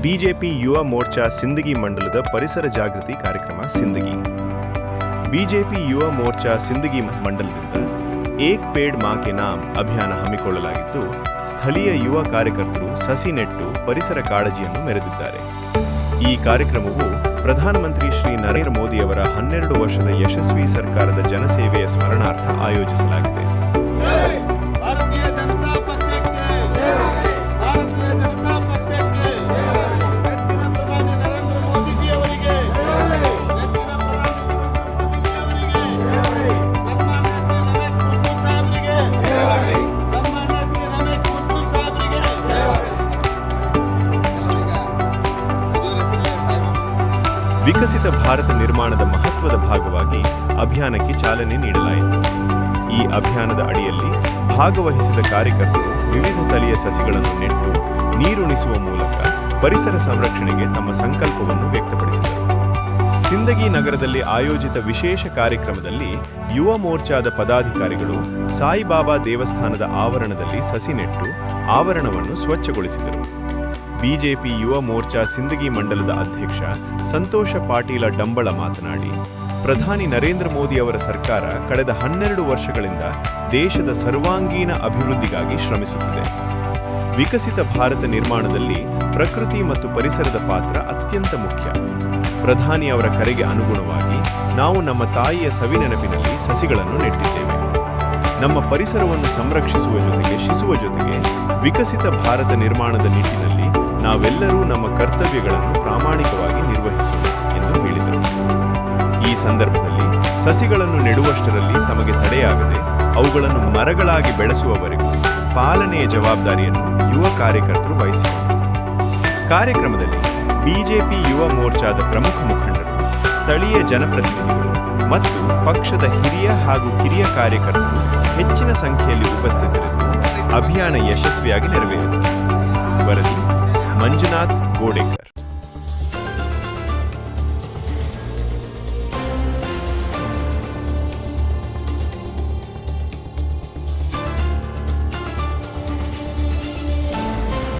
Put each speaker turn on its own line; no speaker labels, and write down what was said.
BJP Yuva Morcha Sindagi ಮಂಡಲದ ಪರಿಸರ ಜಾಗೃತಿ ಕಾರ್ಯಕ್ರಮ ಸಿಂದಗಿ. ಬಿಜೆಪಿ ಯುವ ಮೋರ್ಚಾ ಸಿಂದಗಿ ಮಂಡಲದಿಂದ ಏಕ್ ಪೇಡ್ ಮಾ ಕೆ ನಾಮ್ ಅಭಿಯಾನ ಹಮ್ಮಿಕೊಳ್ಳಲಾಗಿದ್ದು, ಸ್ಥಳೀಯ ಯುವ ಕಾರ್ಯಕರ್ತರು ಸಸಿ ನೆಟ್ಟು ಪರಿಸರ ಕಾಳಜಿಯನ್ನು ಮೆರೆದಿದ್ದಾರೆ. ಈ ಕಾರ್ಯಕ್ರಮವು ಪ್ರಧಾನಮಂತ್ರಿ ಶ್ರೀ ನರೇಂದ್ರ ಮೋದಿಯವರ 12 ವರ್ಷದ ಯಶಸ್ವಿ ಸರ್ಕಾರದ ಜನಸೇವೆಯ ಸ್ಮರಣಾರ್ಥ ಆಯೋಜಿಸಲಾಗಿದೆ. ವಿಕಸಿತ ಭಾರತ ನಿರ್ಮಾಣದ ಮಹತ್ವದ ಭಾಗವಾಗಿ ಅಭಿಯಾನಕ್ಕೆ ಚಾಲನೆ ನೀಡಲಾಯಿತು. ಈ ಅಭಿಯಾನದ ಅಡಿಯಲ್ಲಿ ಭಾಗವಹಿಸಿದ ಕಾರ್ಯಕರ್ತರು ವಿವಿಧ ತಳಿಯ ಸಸಿಗಳನ್ನು ನೆಟ್ಟು ನೀರುಣಿಸುವ ಮೂಲಕ ಪರಿಸರ ಸಂರಕ್ಷಣೆಗೆ ತಮ್ಮ ಸಂಕಲ್ಪವನ್ನು ವ್ಯಕ್ತಪಡಿಸಿದರು. ಸಿಂದಗಿ ನಗರದಲ್ಲಿ ಆಯೋಜಿತ ವಿಶೇಷ ಕಾರ್ಯಕ್ರಮದಲ್ಲಿ ಯುವ ಮೋರ್ಚಾದ ಪದಾಧಿಕಾರಿಗಳು ಸಾಯಿಬಾಬಾ ದೇವಸ್ಥಾನದ ಆವರಣದಲ್ಲಿ ಸಸಿ ನೆಟ್ಟು ಆವರಣವನ್ನು ಸ್ವಚ್ಛಗೊಳಿಸಿದರು. ಬಿಜೆಪಿ ಯುವ ಮೋರ್ಚಾ ಸಿಂದಗಿ ಮಂಡಲದ ಅಧ್ಯಕ್ಷ ಸಂತೋಷ ಪಾಟೀಲ ಡಂಬಳ ಮಾತನಾಡಿ, ಪ್ರಧಾನಿ ನರೇಂದ್ರ ಮೋದಿ ಅವರ ಸರ್ಕಾರ ಕಳೆದ 12 ವರ್ಷಗಳಿಂದ ದೇಶದ ಸರ್ವಾಂಗೀಣ ಅಭಿವೃದ್ಧಿಗಾಗಿ ಶ್ರಮಿಸುತ್ತಿದೆ. ವಿಕಸಿತ ಭಾರತ ನಿರ್ಮಾಣದಲ್ಲಿ ಪ್ರಕೃತಿ ಮತ್ತು ಪರಿಸರದ ಪಾತ್ರ ಅತ್ಯಂತ ಮುಖ್ಯ. ಪ್ರಧಾನಿ ಅವರ ಕರೆಗೆ ಅನುಗುಣವಾಗಿ ನಾವು ನಮ್ಮ ತಾಯಿಯ ಸವಿನೆನಪಿನಲ್ಲಿ ಸಸಿಗಳನ್ನು ನೆಟ್ಟಿದ್ದೇವೆ. ನಮ್ಮ ಪರಿಸರವನ್ನು ಸಂರಕ್ಷಿಸುವ ಜೊತೆಗೆ ವಿಕಸಿತ ಭಾರತ ನಿರ್ಮಾಣದ ನಿಟ್ಟಿನಲ್ಲಿ ನಾವೆಲ್ಲರೂ ನಮ್ಮ ಕರ್ತವ್ಯಗಳನ್ನು ಪ್ರಾಮಾಣಿಕವಾಗಿ ನಿರ್ವಹಿಸೋಣ ಎಂದು ಹೇಳಿದರು. ಈ ಸಂದರ್ಭದಲ್ಲಿ ಸಸಿಗಳನ್ನು ನೆಡುವಷ್ಟರಲ್ಲಿ ತಮಗೆ ತಡೆಯಾಗದೆ ಅವುಗಳನ್ನು ಮರಗಳಾಗಿ ಬೆಳೆಸುವವರೆಗೂ ಪಾಲನೆಯ ಜವಾಬ್ದಾರಿಯನ್ನು ಯುವ ಕಾರ್ಯಕರ್ತರು ವಹಿಸಿಕೊಂಡರು. ಕಾರ್ಯಕ್ರಮದಲ್ಲಿ ಬಿಜೆಪಿ ಯುವ ಮೋರ್ಚಾದ ಪ್ರಮುಖ ಮುಖಂಡರು, ಸ್ಥಳೀಯ ಜನಪ್ರತಿನಿಧಿಗಳು ಮತ್ತು ಪಕ್ಷದ ಹಿರಿಯ ಹಾಗೂ ಕಿರಿಯ ಕಾರ್ಯಕರ್ತರು ಹೆಚ್ಚಿನ ಸಂಖ್ಯೆಯಲ್ಲಿ ಉಪಸ್ಥಿತರಿದ್ದು ಅಭಿಯಾನ ಯಶಸ್ವಿಯಾಗಿ ನೆರವೇರಿತು. ವರದಿ ಮಂಜುನಾಥ್ ಗೋಡೆಕರ್.